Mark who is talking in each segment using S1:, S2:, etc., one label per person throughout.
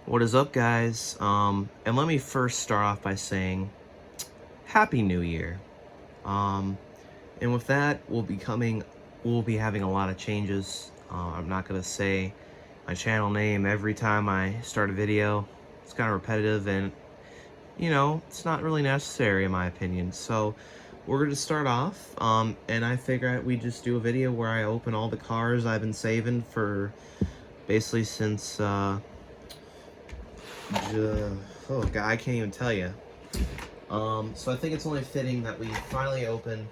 S1: What is up, guys? And let me first start off by saying Happy New Year. And with that, we'll be having a lot of changes. I'm not gonna say my channel name every time I start a video. It's kind of repetitive, and it's not really necessary in my opinion. So we're gonna start off, and I figure we just do a video where I open all the cars I've been saving for basically since oh god, I can't even tell you. So I think it's only fitting that we finally open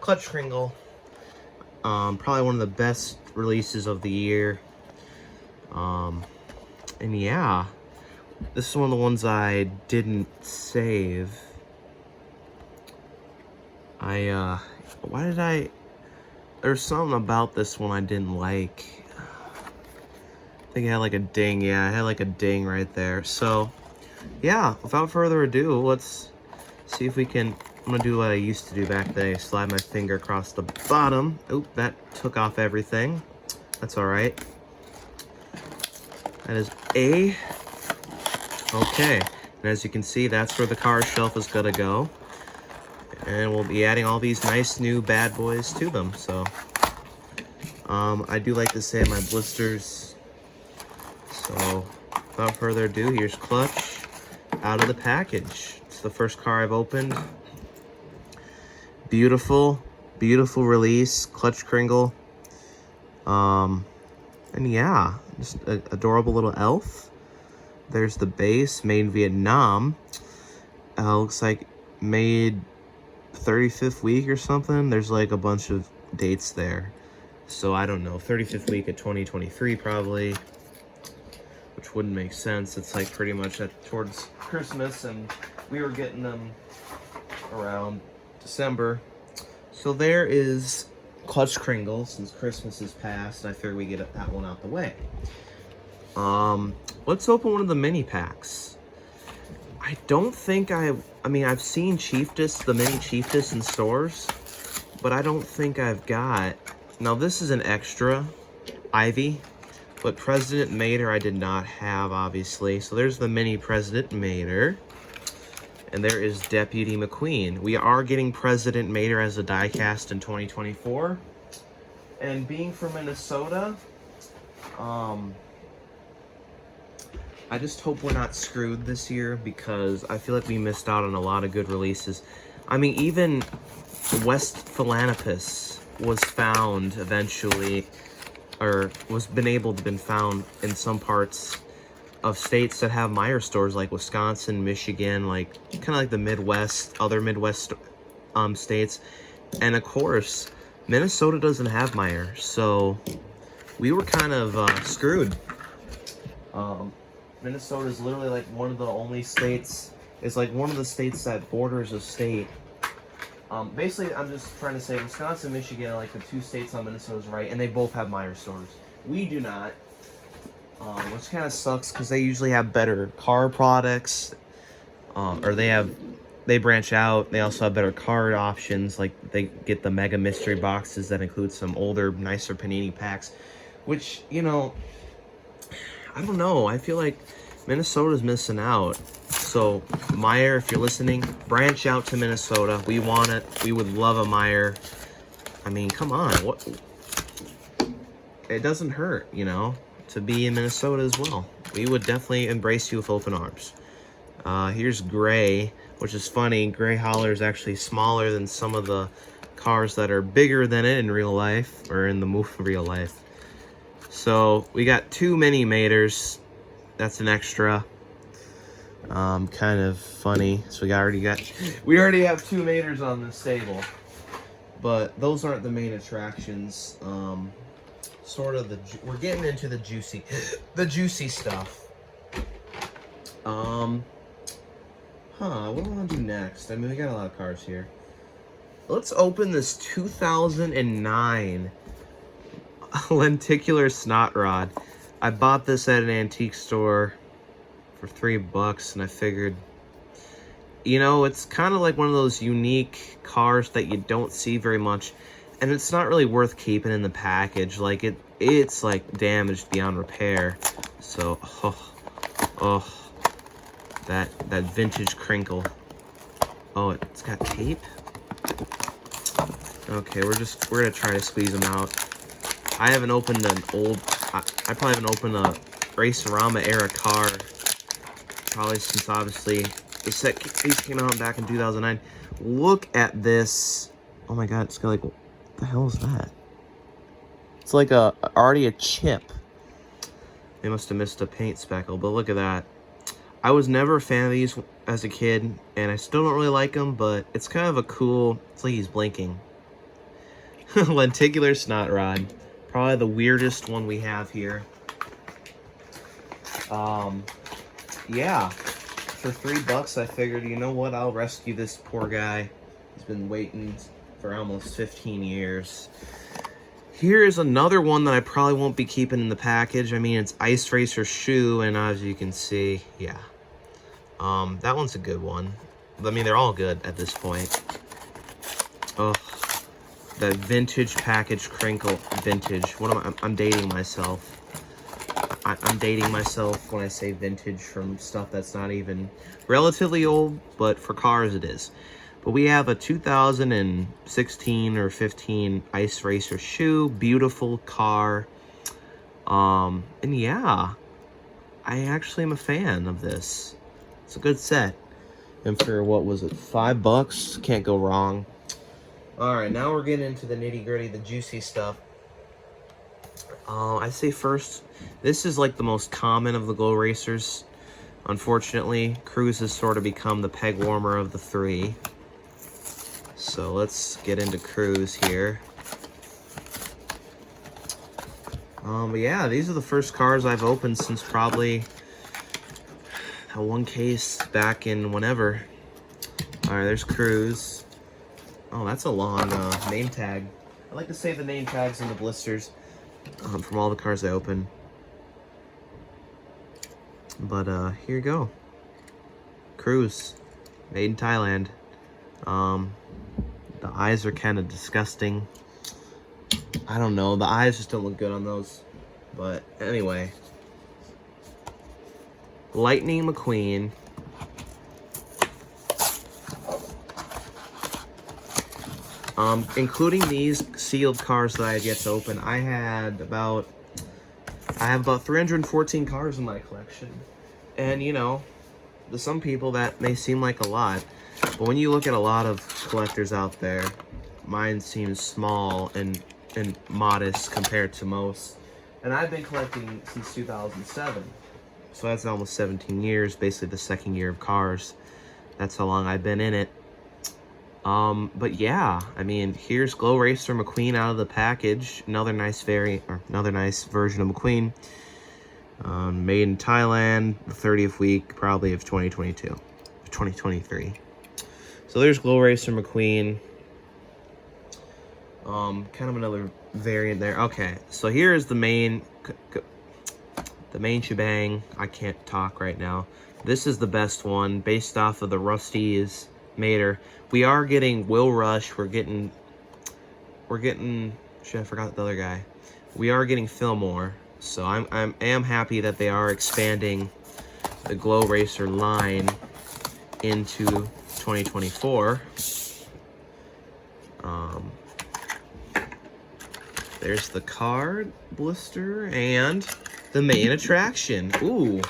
S1: Clutch Kringle. Probably one of the best releases of the year. And yeah, this is one of the ones I didn't save. There's something about this one I didn't like. I think it had like a ding. Yeah, it had like a ding right there. So yeah, without further ado, let's see if we can. I'm gonna do what I used to do back then. Slide my finger across the bottom. Oop, that took off everything. That's all right. That is A. Okay, and as you can see, that's where the car shelf is gonna go. And we'll be adding all these nice new bad boys to them. So I do like to save my blisters. So without further ado, here's Clutch out of the package. It's the first car I've opened. Beautiful, beautiful release, Clutch Kringle. And yeah, just an adorable little elf. There's the base, made in Vietnam. Looks like made 35th week or something. There's like a bunch of dates there. So I don't know, 35th week of 2023 probably. Which wouldn't make sense. It's like pretty much towards Christmas, and we were getting them around December. So there is Clutch Kringle. Since Christmas is past, I figured we get that one out the way. Let's open one of the mini packs. I don't think I've seen Chiefess, the mini Chiefess in stores, but I don't think I've got. Now this is an extra Ivy. But President Mater I did not have, obviously. So there's the mini President Mater. And there is Deputy McQueen. We are getting President Mater as a diecast in 2024. And being from Minnesota, I just hope we're not screwed this year, because I feel like we missed out on a lot of good releases. I mean, even West Philanthropus was found eventually, or was been able to been found in some parts of states that have Meyer stores, like Wisconsin, Michigan, like kind of like the Midwest, other Midwest states. And of course, Minnesota doesn't have Meyer, so we were kind of screwed. Minnesota is literally like one of the only states. It's like one of the states that borders a state. Basically, I'm just trying to say Wisconsin, Michigan are like the two states on Minnesota's right, and they both have Meyer stores. We do not, which kind of sucks, because they usually have better car products, or they branch out. They also have better card options, like they get the Mega Mystery boxes that include some older, nicer Panini packs, which, I don't know. I feel like Minnesota's missing out. So, Meyer, if you're listening, branch out to Minnesota. We want it. We would love a Meyer. I mean, come on. What? It doesn't hurt, to be in Minnesota as well. We would definitely embrace you with open arms. Here's Gray, which is funny. Gray Holler is actually smaller than some of the cars that are bigger than it in real life, or in the movie real life. So, we got two mini Maters. That's an extra. Kind of funny. So we already have two Maters on this table, but those aren't the main attractions. We're getting into the juicy stuff. What do I want to do next? I mean, we got a lot of cars here. Let's open this 2009 lenticular snot rod. I bought this at an antique store for $3, and I figured, it's kind of like one of those unique cars that you don't see very much, and it's not really worth keeping in the package. Like it's like damaged beyond repair. So Oh, that vintage crinkle. Oh, it's got tape? Okay, we're gonna try to squeeze them out. I haven't opened an old, I probably haven't opened a Racerama era car probably since obviously these came out back in 2009. Look at this. Oh my god, it's got like, what the hell is that? It's like already a chip. They must have missed a paint speckle, but look at that. I was never a fan of these as a kid, and I still don't really like them, but it's kind of a cool, it's like he's blinking. Lenticular snot rod. Probably the weirdest one we have here. Yeah. For $3, I figured, you know what, I'll rescue this poor guy. He's been waiting for almost 15 years. Here's another one that I probably won't be keeping in the package. I mean, it's Ice Racer Shoe, and as you can see, yeah. That one's a good one. I mean, they're all good at this point. Oh, that vintage package crinkle. Vintage. What am I? I'm dating myself. I'm dating myself when I say vintage from stuff that's not even relatively old, but for cars it is. But we have a 2016 or 15 Ice Racer Shoe. Beautiful car. And yeah, I actually am a fan of this. It's a good set. And for, what was it, $5? Can't go wrong. Alright, now we're getting into the nitty-gritty, the juicy stuff. I'd say first, this is like the most common of the Glow Racers. Unfortunately, Cruise has sort of become the peg warmer of the three. So let's get into Cruise here. But yeah, these are the first cars I've opened since probably that one case back in whenever. Alright, there's Cruise. Oh, that's a long name tag. I like to save the name tags and the blisters from all the cars I open. But here you go. Cruise. Made in Thailand. The eyes are kind of disgusting. I don't know. The eyes just don't look good on those. But anyway. Lightning McQueen. Including these sealed cars that I had yet to open, I have about 314 cars in my collection. And, you know, to some people that may seem like a lot. But when you look at a lot of collectors out there, mine seems small and modest compared to most. And I've been collecting since 2007. So that's almost 17 years, basically the second year of cars. That's how long I've been in it. But yeah, I mean, here's Glow Racer McQueen out of the package. Another nice variant, or another nice version of McQueen. Made in Thailand, the 30th week, probably of 2023. So there's Glow Racer McQueen. Kind of another variant there. Okay, so here's the main shebang. I can't talk right now. This is the best one, based off of the Rusty's Mater. We are getting Will Rush. We're getting. Shit, I forgot the other guy. We are getting Fillmore. So I am happy that they are expanding the Glow Racer line into 2024. There's the card blister and the main attraction. Ooh.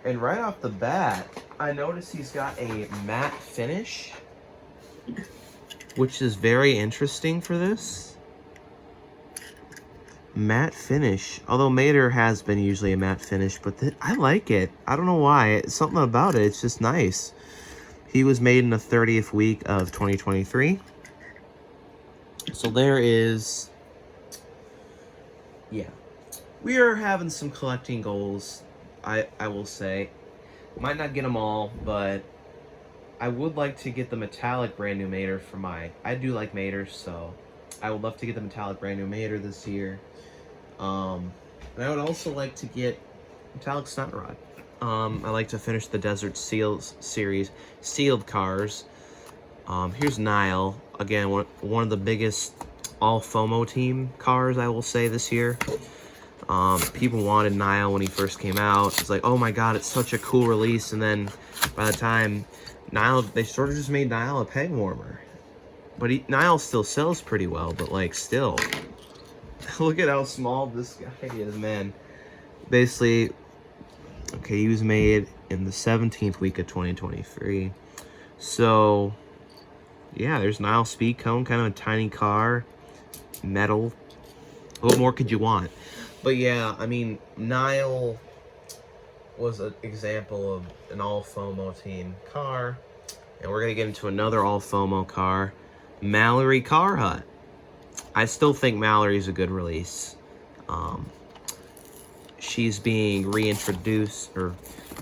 S1: And right off the bat, I noticed he's got a matte finish, which is very interesting for this. Matte finish. Although Mater has been usually a matte finish, but I like it. I don't know why. It's something about it. It's just nice. He was made in the 30th week of 2023. So there is... Yeah. We are having some collecting goals, I will say. Might not get them all, but I would like to get the metallic brand new Mater for my... I do like Maters, so I would love to get the metallic brand new Mater this year. And I would also like to get metallic snot rod. I like to finish the Desert Seals series, sealed cars. Here's Nile. Again, one of the biggest All-fomo team cars, I will say, this year. People wanted Nile when he first came out. It's like, oh my god, it's such a cool release. And then by the time Nile, they sort of just made Nile a peg warmer. But Nile still sells pretty well, but like still. Look at how small this guy is, man. Basically, okay, he was made in the 17th week of 2023. So, yeah, there's Nile Speed Cone, kind of a tiny car. Metal. What more could you want? But yeah, I mean, Nile was an example of an All-fomo team car. And we're going to get into another All-fomo car. Mallory Car Hut. I still think Mallory's a good release. She's being reintroduced or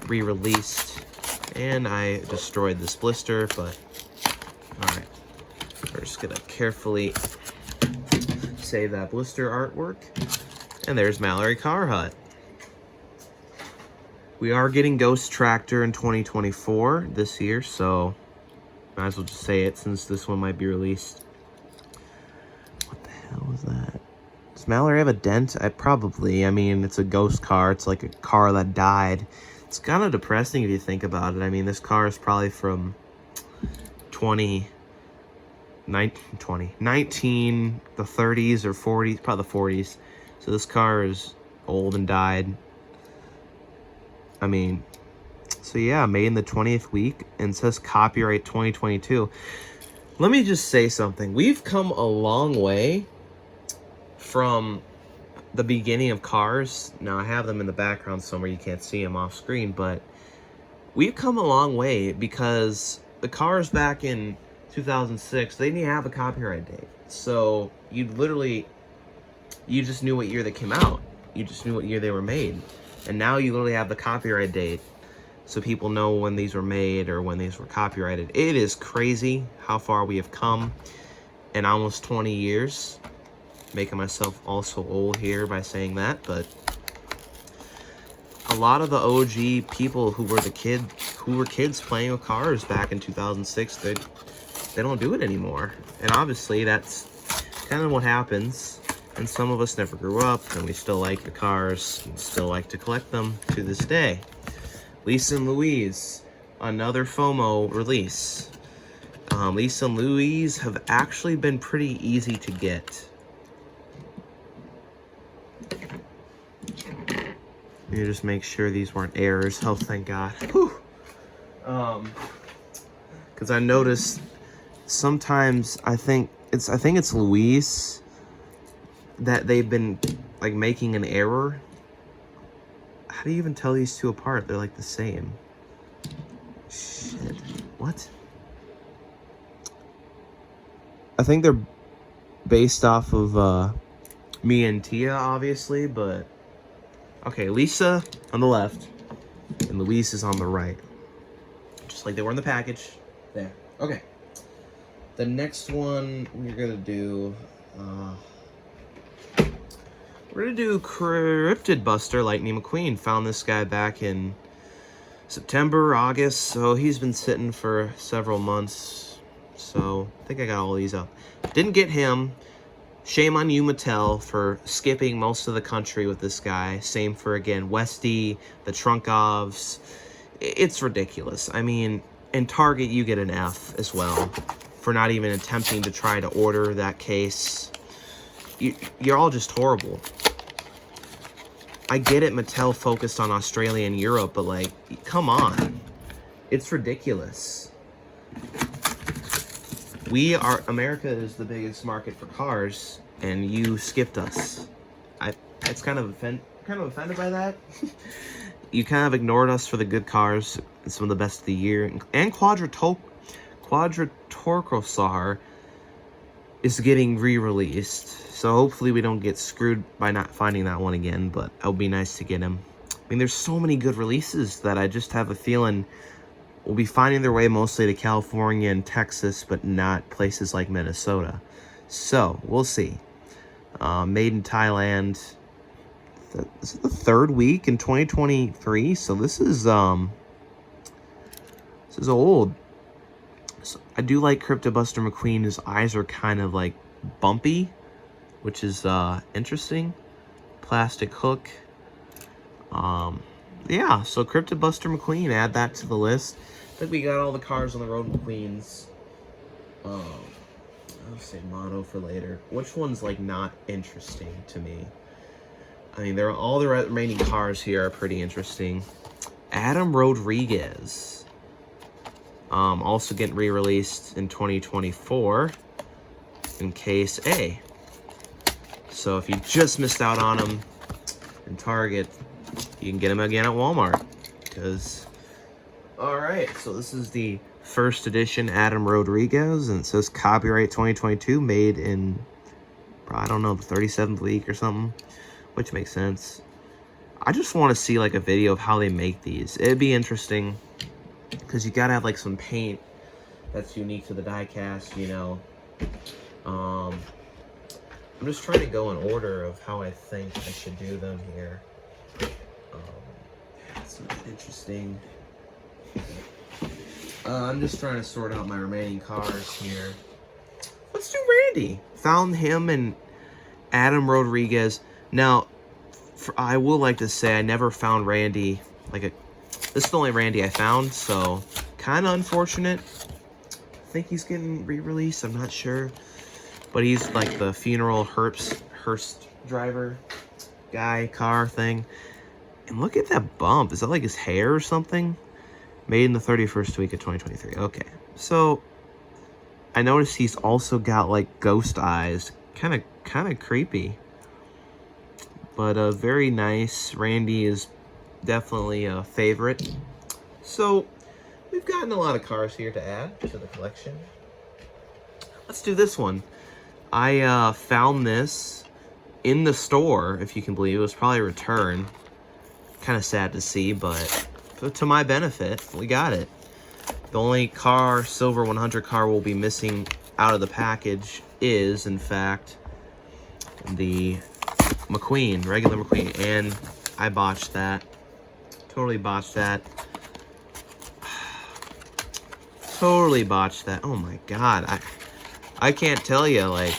S1: re-released. And I destroyed this blister, but alright. We're just going to carefully save that blister artwork. And there's Mallory Car Hut. We are getting Ghost Tractor in 2024 this year, so might as well just say it since this one might be released. What the hell is that? Does Mallory have a dent? I mean, it's a ghost car. It's like a car that died. It's kind of depressing if you think about it. I mean, this car is probably from 19, the 30s or 40s, probably the 40s. So this car is old and died. I mean, so yeah, made in the 20th week and says copyright 2022. Let me just say something. We've come a long way from the beginning of cars. Now I have them in the background somewhere, you can't see them off screen, but we've come a long way because the cars back in 2006, they didn't have a copyright date. So you just knew what year they came out. You just knew what year they were made. And now you literally have the copyright date, so people know when these were made or when these were copyrighted. It is crazy how far we have come in almost 20 years. Making myself also old here by saying that, but a lot of the OG people who were kids playing with cars back in 2006, they don't do it anymore. And obviously that's kind of what happens. And some of us never grew up, and we still like the cars, and still like to collect them to this day. Lisa and Louise, another FOMO release. Lisa and Louise have actually been pretty easy to get. Let me just make sure these weren't errors. Oh, thank God. Whew. Because I noticed sometimes I think it's Louise that they've been like making an error. How do you even tell these two apart? They're like the same. Shit. What? I think they're based off of me and Tia, obviously, but okay, Lisa on the left and Louise is on the right. Just like they were in the package. There. Okay. The next one we're gonna do Cryptid Buster Lightning McQueen. Found this guy back in September, August, so he's been sitting for several months. So I think I got all these up. Didn't get him. Shame on you, Mattel, for skipping most of the country with this guy. Same for, again, Westy, the Trunkovs. It's ridiculous. I mean, in Target, you get an F as well for not even attempting to try to order that case. You're all just horrible. I get it, Mattel focused on Australia and Europe, but like, come on. It's ridiculous. America is the biggest market for cars, and you skipped us. It's kind of offended by that. You kind of ignored us for the good cars, and some of the best of the year. And Quadratorcosar is getting re-released. So hopefully we don't get screwed by not finding that one again, but it would be nice to get him. I mean, there's so many good releases that I just have a feeling will be finding their way mostly to California and Texas, but not places like Minnesota. So, we'll see. Made in Thailand. This is the third week in 2023, so this is old. So I do like Cryptobuster McQueen. His eyes are kind of like bumpy, which is interesting. plastic hook. Yeah, so Cryptid Buster McQueen, add that to the list. I think we got all the cars on the road McQueens. I'll say Mato for later. Which one's like not interesting to me? I mean, all the remaining cars here are pretty interesting. Adam Rodriguez. Also getting re-released in 2024 in Case A. So if you just missed out on him in Target, you can get him again at Walmart. Alright, so this is the first edition Adam Rodriguez, and it says copyright 2022, made in, I don't know, the 37th week or something, which makes sense. I just want to see like a video of how they make these. It'd be interesting, because you gotta have like some paint that's unique to the diecast, you know. I'm just trying to go in order of how I think I should do them here. It's interesting. I'm just trying to sort out my remaining cars here. Let's do Randy. Found him and Adam Rodriguez. Now, I will like to say I never found Randy. This is the only Randy I found, so kind of unfortunate. I think he's getting re-released. I'm not sure. But he's like the funeral hearse driver guy car thing. And look at that bump. Is that like his hair or something? Made in the 31st week of 2023. Okay. So I noticed he's also got like ghost eyes. Kind of creepy. But very nice. Randy is definitely a favorite. So we've gotten a lot of cars here to add to the collection. Let's do this one. I found this in the store, if you can believe it. It was probably a return. Kind of sad to see, but to my benefit, we got it. The only car, silver 100 car, we'll be missing out of the package is, in fact, the McQueen, regular McQueen. And I botched that. Totally botched that. Totally botched that. Oh my god. I can't tell you, like...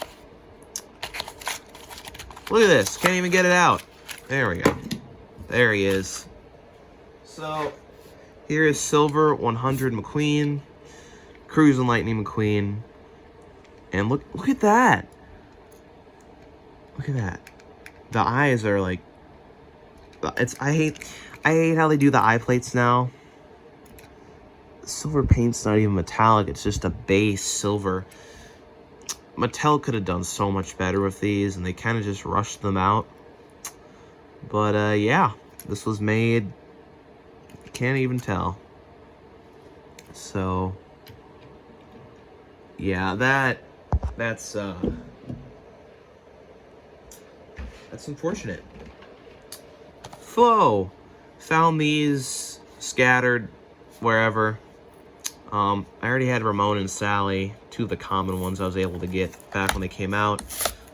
S1: Look at this. Can't even get it out. There we go. There he is. So, here is Silver 100 McQueen. Cruising Lightning McQueen. And look at that. Look at that. The eyes are like... I hate how they do the eye plates now. Silver paint's not even metallic. It's just a base silver. Mattel could have done so much better with these, and they kind of just rushed them out. But, yeah. This was made... Can't even tell. So... Yeah, that's unfortunate. Flo! Found these scattered wherever. I already had Ramon and Sally, two of the common ones I was able to get back when they came out.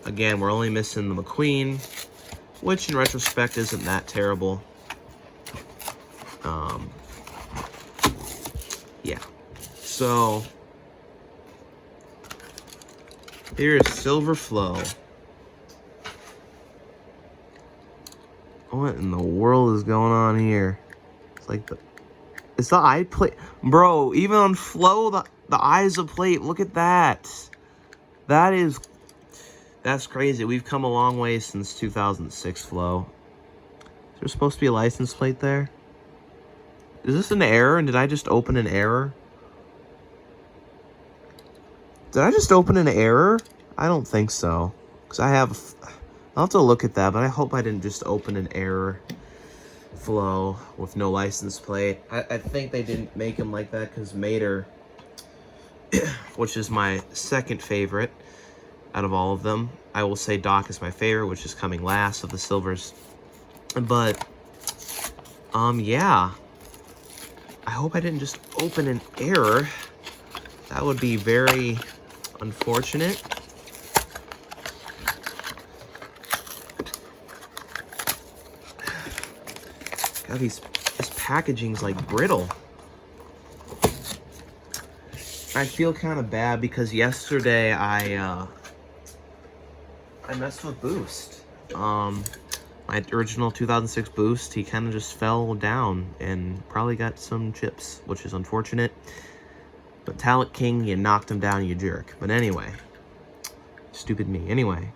S1: Again, we're only missing the McQueen, which in retrospect isn't that terrible. Yeah. So, here's Silver Flo. What in the world is going on here? It's like it's the eye plate. Bro, even on Flo, the eyes of plate. Look at that. That's crazy. We've come a long way since 2006, Flo. Is there supposed to be a license plate there? Is this an error? And did I just open an error? Did I just open an error? I don't think so. Because I'll have to look at that, but I hope I didn't just open an error Flo with no license plate. I think they didn't make him like that because Mater, which is my second favorite out of all of them. I will say Doc is my favorite, which is coming last of the silvers. But, yeah. I hope I didn't just open an error. That would be very unfortunate. God, this packaging's like brittle. I feel kind of bad because yesterday I messed with Boost. my original 2006 boost, he kind of just fell down and probably got some chips, which is unfortunate. Metallic King, you knocked him down, you jerk. But anyway, stupid me. Anyway,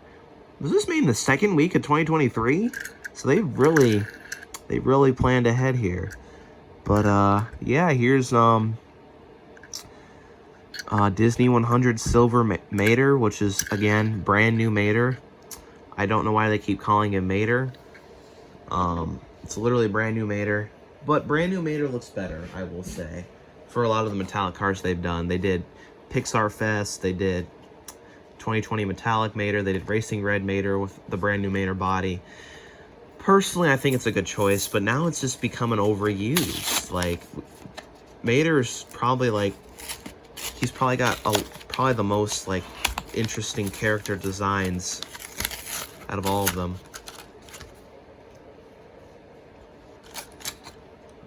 S1: was this made in the second week of 2023? So they really planned ahead here. But yeah, here's Disney 100 Silver Mater, which is again brand new Mater. I don't know why they keep calling him Mater. It's literally brand new Mater, but brand new Mater looks better, I will say, for a lot of the metallic cards they've done. They did Pixar Fest, they did 2020 Metallic Mater, they did Racing Red Mater with the brand new Mater body. Personally, I think it's a good choice, but now it's just becoming overused. Like, Mater's probably like, he's probably got probably the most like interesting character designs out of all of them.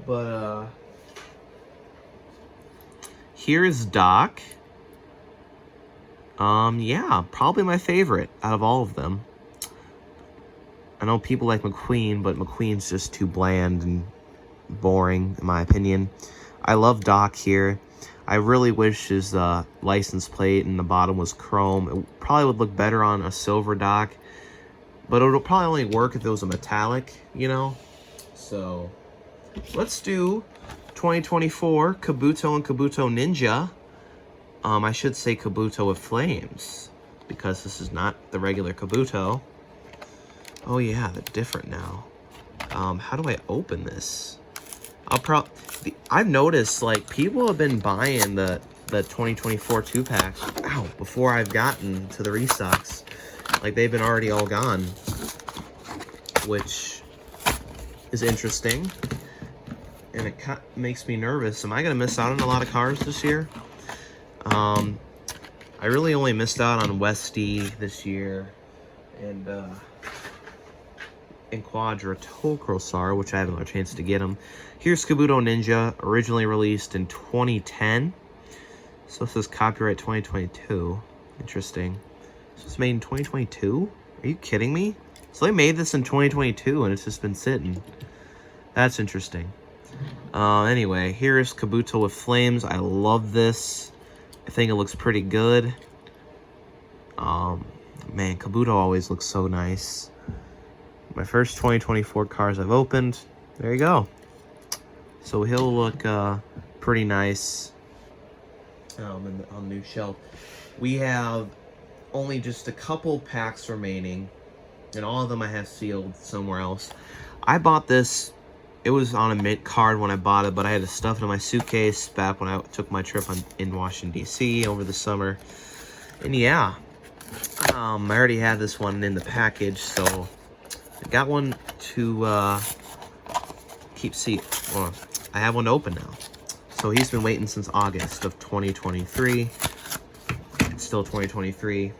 S1: But here's Doc. Yeah, probably my favorite out of all of them. I know people like McQueen, but McQueen's just too bland and boring, in my opinion. I love Doc here. I really wish his license plate in the bottom was chrome. It probably would look better on a silver Doc, but it'll probably only work if it was a metallic, you know? So, let's do 2024 Kabuto and Kabuto Ninja. I should say Kabuto with flames, because this is not the regular Kabuto. Oh yeah, they're different now. How do I open this? I've noticed, like, people have been buying the 2024 2-packs, before I've gotten to the restocks. Like, they've been already all gone, which is interesting. And it makes me nervous. Am I going to miss out on a lot of cars this year? I really only missed out on Westy this year, and Quadratocrosar, which I haven't had a chance to get them. Here's Kabuto Ninja, originally released in 2010. So this is copyright 2022. Interesting. So it's made in 2022? Are you kidding me? So they made this in 2022 and it's just been sitting. That's interesting. Anyway, here's Kabuto with flames. I love this. I think it looks pretty good. Man, Kabuto always looks so nice. My first 2024 cars I've opened. There you go. So he'll look pretty nice on the new shelf. We have only just a couple packs remaining, and all of them I have sealed somewhere else. I bought this. It was on a mint card when I bought it, but I had to stuff it in my suitcase back when I took my trip in Washington, D.C. over the summer. And yeah, I already had this one in the package, so I got one to keep seat. Well, I have one to open now. So he's been waiting since August of 2023. It's still 2023.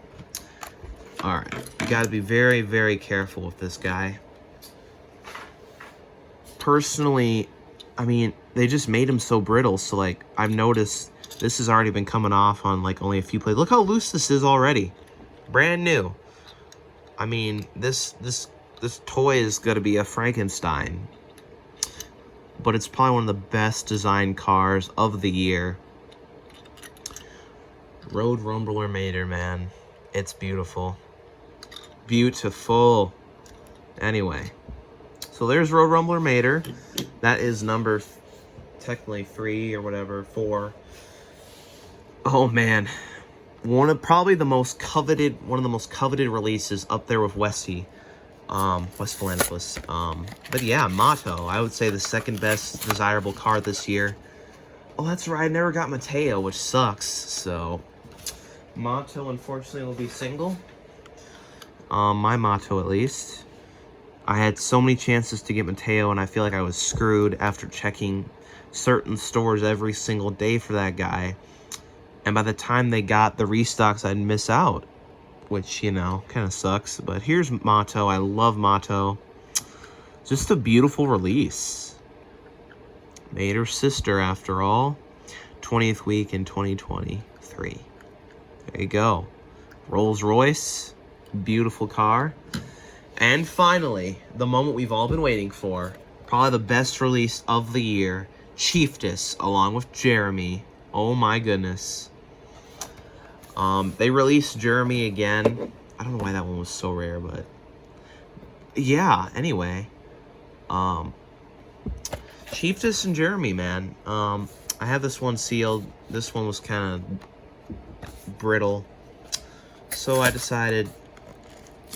S1: Alright, you gotta be very, very careful with this guy. Personally, I mean, they just made him so brittle, so like, I've noticed this has already been coming off on like only a few plays. Look how loose this is already. Brand new. I mean, this toy is gonna be a Frankenstein. But it's probably one of the best designed cars of the year. Road Rumbler Mater, man. It's beautiful. Beautiful. Anyway. So there's Road Rumbler Mater. That is number technically 3 or whatever, 4. Oh man. One of the most coveted releases up there with Westy. West Philanthropist. But yeah, Mato. I would say the second best desirable card this year. Oh, that's right. I never got Mateo, which sucks. So, Mato, unfortunately, will be single. My Mato, at least. I had so many chances to get Mateo, and I feel like I was screwed after checking certain stores every single day for that guy. And by the time they got the restocks, I'd miss out. Which, you know, kind of sucks. But here's Mato. I love Mato. Just a beautiful release. Mater's sister, after all. 20th week in 2023. There you go. Rolls Royce. Beautiful car. And finally, the moment we've all been waiting for, probably the best release of the year, Chiefess, along with Jeremy. Oh my goodness. They released Jeremy again. I don't know why that one was so rare, but yeah, anyway. Chiefess and Jeremy, man. I have this one sealed. This one was kind of brittle. So I decided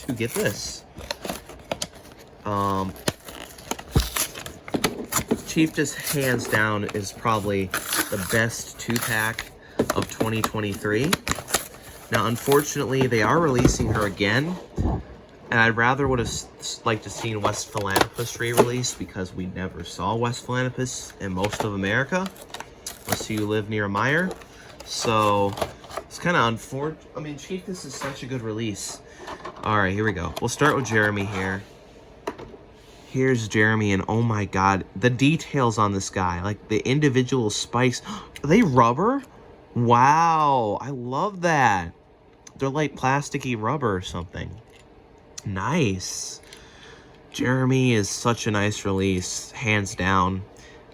S1: to get this. Chiefess, hands down, is probably the best 2-pack of 2023. Now, unfortunately, they are releasing her again, and I'd rather would have liked to seen West Philanthropist re-release, because we never saw West Philanthropist in most of America, unless you live near a mire. So it's kind of unfortunate. I mean, Chiefess is such a good release. All right, here we go. We'll start with Jeremy here. Here's Jeremy, and oh my god, the details on this guy, like the individual spikes. Are they rubber? Wow, I love that. They're like plasticky rubber or something. Nice. Jeremy is such a nice release, hands down,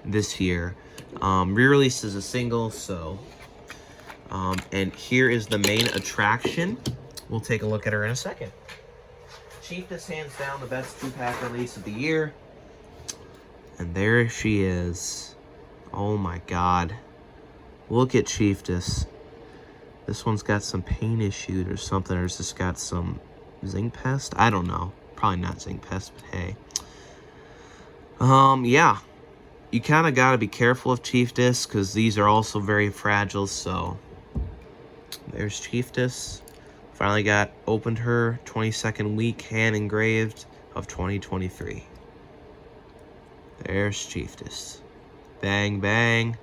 S1: this year. Re-release is a single, so. And here is the main attraction. We'll take a look at her in a second. Chiefess, hands down, the best 2-pack release of the year. And there she is. Oh my god. Look at Chiefess. This one's got some paint issues or something, or it's just got some zinc pest? I don't know. Probably not zinc pest, but hey. Yeah. You kind of got to be careful of Chiefess, because these are also very fragile, so. There's Chiefess. Finally opened her 22nd week, hand engraved, of 2023. There's Chiefess. Bang, bang.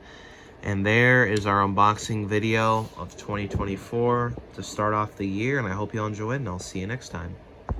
S1: And there is our unboxing video of 2024 to start off the year, and I hope you all enjoyed, and I'll see you next time.